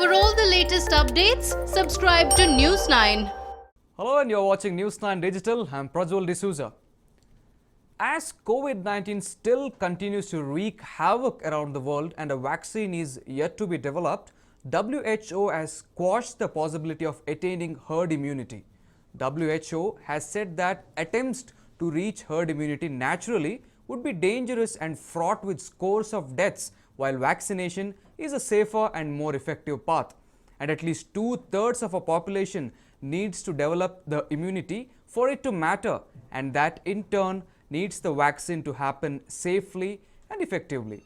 For all the latest updates, subscribe to News 9. Hello, and you're watching News 9 Digital. I'm Prajwal D'Souza. As COVID-19 still continues to wreak havoc around the world and a vaccine is yet to be developed, WHO has squashed the possibility of attaining herd immunity. WHO has said that attempts to reach herd immunity naturally would be dangerous and fraught with scores of deaths, while vaccination is a safer and more effective path. And at least 2/3 of our population needs to develop the immunity for it to matter, and that in turn needs the vaccine to happen safely and effectively.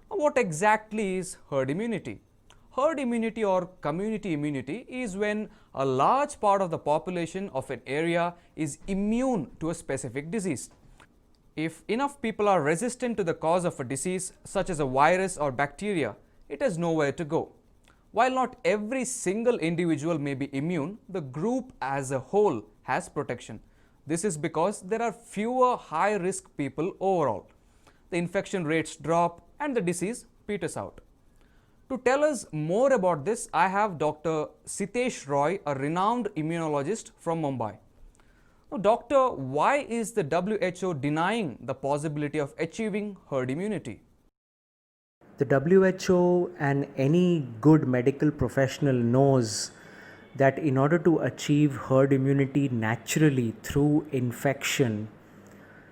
What exactly is herd immunity? Herd immunity or community immunity is when a large part of the population of an area is immune to a specific disease. If enough people are resistant to the cause of a disease, such as a virus or bacteria, it has nowhere to go. While not every single individual may be immune, the group as a whole has protection. This is because there are fewer high-risk people overall. The infection rates drop and the disease peters out. To tell us more about this, I have Dr. Sitesh Roy, a renowned immunologist from Mumbai. Now, doctor, why is the WHO denying the possibility of achieving herd immunity? The WHO and any good medical professional knows that in order to achieve herd immunity naturally through infection,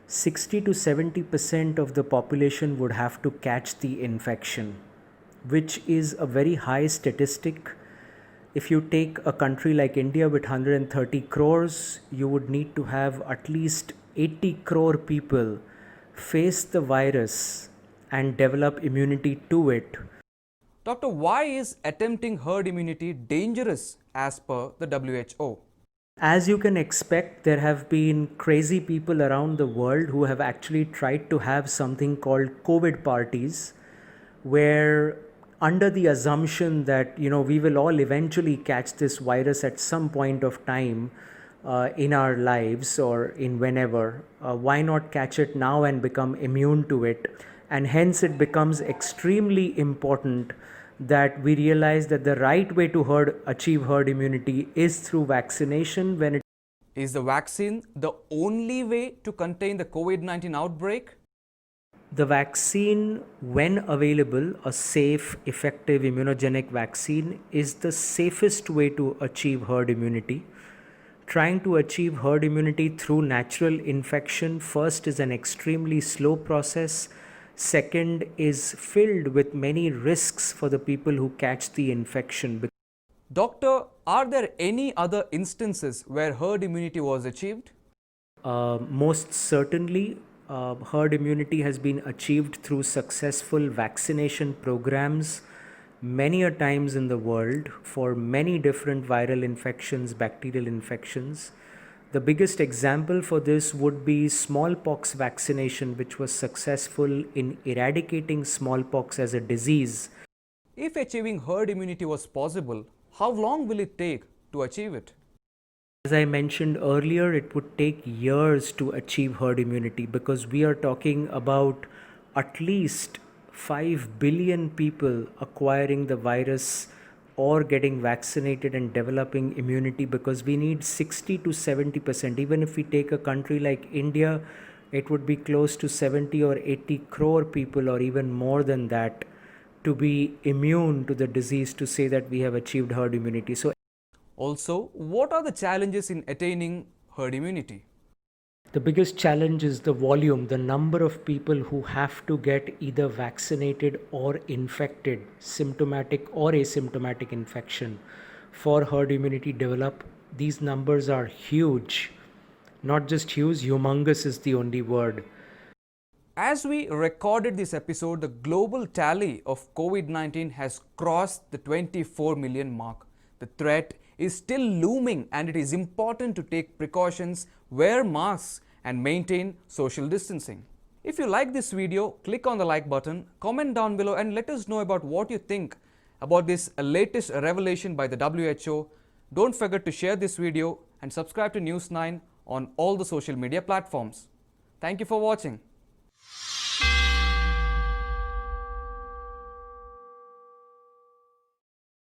60 to 70% of the population would have to catch the infection, which is a very high statistic. If you take a country like India with 130 crores, you would need to have at least 80 crore people face the virus and develop immunity to it. Doctor, why is attempting herd immunity dangerous as per the WHO? As you can expect, there have been crazy people around the world who have actually tried to have something called COVID parties, where under the assumption that we will all eventually catch this virus at some point of time in our lives or in whenever, why not catch it now and become immune to it? And hence it becomes extremely important that we realize that the right way to achieve herd immunity is through vaccination. Is the vaccine the only way to contain the COVID-19 outbreak? The vaccine, when available, a safe, effective immunogenic vaccine, is the safest way to achieve herd immunity. Trying to achieve herd immunity through natural infection, first, is an extremely slow process. Second, is filled with many risks for the people who catch the infection. Doctor, are there any other instances where herd immunity was achieved? Most certainly. Herd immunity has been achieved through successful vaccination programs many a times in the world for many different viral infections, bacterial infections. The biggest example for this would be smallpox vaccination, which was successful in eradicating smallpox as a disease. If achieving herd immunity was possible, how long will it take to achieve it? As I mentioned earlier, it would take years to achieve herd immunity because we are talking about at least 5 billion people acquiring the virus or getting vaccinated and developing immunity, because we need 60 to 70%. Even if we take a country like India, it would be close to 70 or 80 crore people or even more than that to be immune to the disease to say that we have achieved herd immunity. Also, what are the challenges in attaining herd immunity? The biggest challenge is the volume, the number of people who have to get either vaccinated or infected, symptomatic or asymptomatic infection, for herd immunity develop. These numbers are huge. Not just huge, humongous is the only word. As we recorded this episode, the global tally of COVID-19 has crossed the 24 million mark. The threat is still looming and it is important to take precautions, wear masks and maintain social distancing. If you like this video, click on the like button, comment down below and let us know about what you think about this latest revelation by the WHO. Don't forget to share this video and subscribe to News 9 on all the social media platforms. Thank you for watching.